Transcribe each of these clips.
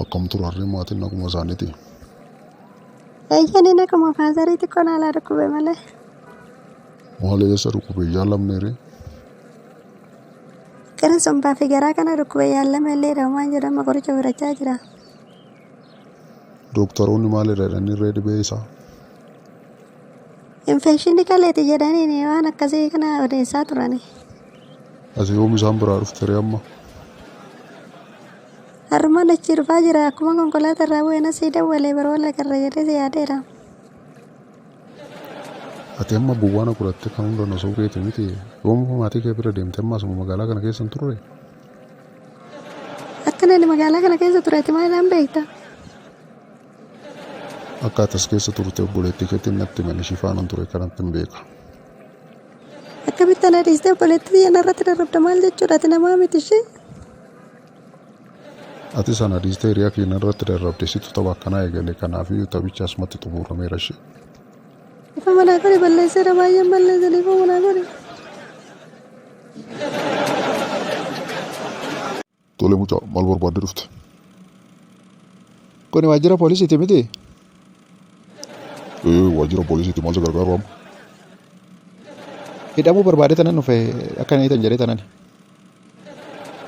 Akkam turarree maatiin akkuma isaaniiti. Eeyyaniin akkuma faasariitti qonaalaa dhukkube malee. Maal eessa dhukkube yaalamneere? Gara sombaa fi garaa kana dhukkube yaalame illee dhammaan jedhama qoricha fudhachaa jira. Dooktaroonni maal jedhanii irree dhibee isaa? Infekshinii kaleeti jedhaniin waan akkasii kana odeessaa turani. Ati yoom isaan biraa dhuftere amma? Harmaan achi dhufaa jira akkuma konkolaataa irraa bu'een asii dawwalee baroo lagarra jedhee si yaadeera. Ati amma buwwaana godhattee kan hunda nosoo keeti miti. Yoom maatii kee bira deemte amma asuma magaalaa kana keessa hin turre? Akka namni magaalaa kana keessa turetti maaliidhaan beekta? Akka ati as keessa turte obboleettii keetti natti mani ishii faana ture kanatti hin beeka. Akkamitti ana dhiistee obboleettii yanarratti darrabda maal jechuudha ati namaa miti ishee? Ati sana dhiistee hiriyaa keenya irratti darrabde situ tapha akkanaa eegale kanaafiyyuu taphichi asumatti xumurameera ishee. Ifa manaa godhe balleesseera baay'een balleessanii ifa manaa godhe. Tole mucaa maal barbaadde dhufte? Kuni waajjira poolisiiti miti? Waajjira poolisiiti maal si gargaaru amma? Hidhamuu barbaade tanan dhufe akka inni hiitan jedhee tanan.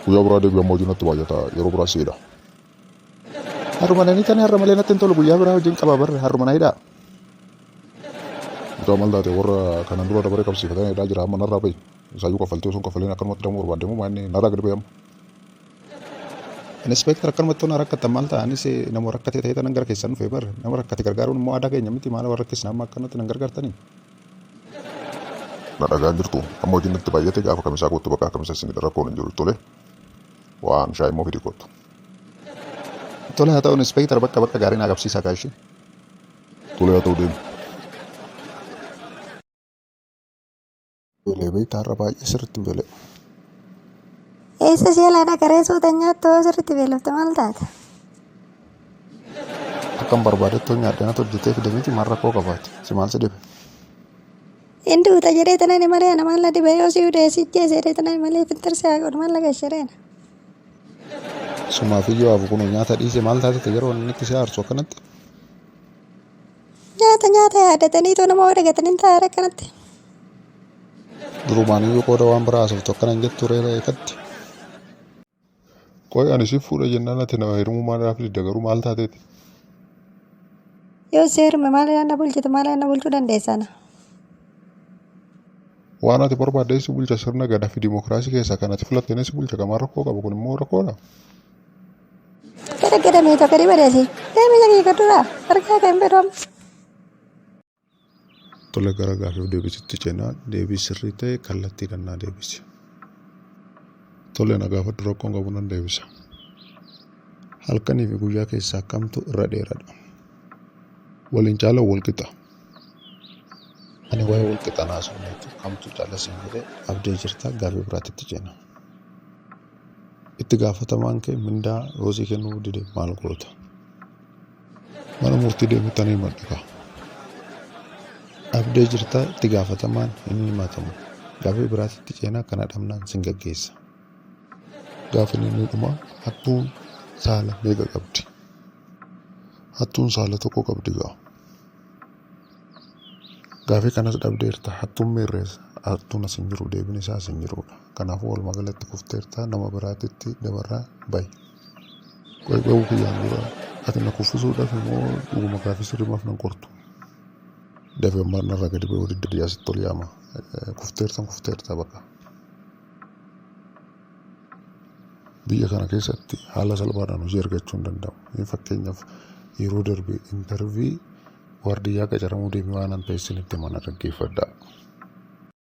Guyyaa biraa deebi'ee amma hojiin natti baay'ata yeroo biraa siidha. Haruma nanii tani har'a malee natti hin tolu guyyaa biraa hojiin qaba barre haruma na hidhaa. Mucaa maal taate warra kanan dura dabaree qabsiifatanii hidhaa jira amma narraa bahi. Isaayyuu kaffaltee osoo hin kaffaliin akkanumatti hidhamuu barbaadde moo maanni narraa gadi bahi amma. Inspektar akkanumatti toona rakkatan maal ta'anis nama rakkatee ta'ee tanan gara keessan dhufe barre nama rakkate gargaaruun immoo aadaa keenya miti maala warra keessan amma akkanatti nan gargaartanii. Na dhagaan jirtu amma hojiin natti baay'ate gaafa kamisaa kootu bakka kamisa isin rakkoon hin jiru tole. Waan shaayii immoo fidi kootu. Tole haa ta'u inspektar bakka gaarii naa qabsiisaa kaashee. Tole haa ta'u deemu. Beelee beektaa har'a baay'ee sirriitti beelee. Eessa seelaadha garee suuta nyaattoo sirriitti beelofte maal taate? Akkan barbaadettoo nyaaddanatu hojjetee fide miti maal rakkoo qabaate si maal si dhibe? Inni uta jedhee tanani malee ana maal dhibee yoo si udeessi jeesee tanani malee fintarsi haa godhu maal lagashireena. Sumaafiyyoo hafu kun nyaata dhiise maal taatete yeroo inni itti si aarsu akkanatti? Nyaata yaadataniitu nama wadagatanii taa'aara akkanatti. Durumaaniyyuu qooda waan biraa haasoftu akkana hin jettu reera eekatti. Qoy ani siif fuudha jennaan ati nama hirmuu maalaaf didda garuu maal taateeti? Yoo si hirme maaliidhaan na bulchitu maaliidhaan na bulchuu dandeessana? Waan ati barbaadde si bulcha sirna gadaa fi dimokiraasii keessaa kan ati filattee si bulcha qamaan rakkoo qabu kun immoo rakkoodha. Gada meetoo gadi badeesi. Deemisa kee gadduraa argaa kan bedoomu. Tole gara gaafiif deebisitti ceenaa deebii sirrii ta'e kallattii kannaa deebisi. Tole na gaafadhu rakkoon qabu nan deebisa. Halkanii fi guyyaa keessaa kamtu irra dheeradha. Waliin caala wal qixa. Ani waa'ee wal qixaa naasofneetu kamtu caalasiin jedhee abdee jirtaa gaafii biraatitti ceena. Itti gaafatamaan kee mindaa roosii kennuu dide maal goota? Mana murtii deemuttanii madhikaa. Abdee jirtaa itti gaafatamaan hin himatamu. Gaafii biraatitti ceenaa kana dhabnaan sin gaggeessa. Gaafin inni dhumaa hattuun saala meeqa qabdi? Hattuun saala tokko qabdi gaa. Gaafii kanas dhabdeerta hattuun meerreessa hattuun as hin jiru deebiin isaa as hin jirudha. Kanaafuu walumaa galatti kufteerta nama biraatitti dabarraa bahi. Qoy bahuu kiyyaan dura ati na kuffisuudhaaf immoo dhuguma gaafii sirrimaaf nan qortu. Dafee ammaa narraa gadi bahuu didda diyaasitti ol yaama. Kufteerta bakka. Biyya kana keessatti haala salphaadhaan hojii argachuu hin danda'amu. Fakkeenyaaf yeroo darbe intarvii waardiyyaa qacaramuu deemee waan ta'e isinitti mana dhaggeeffadhaa.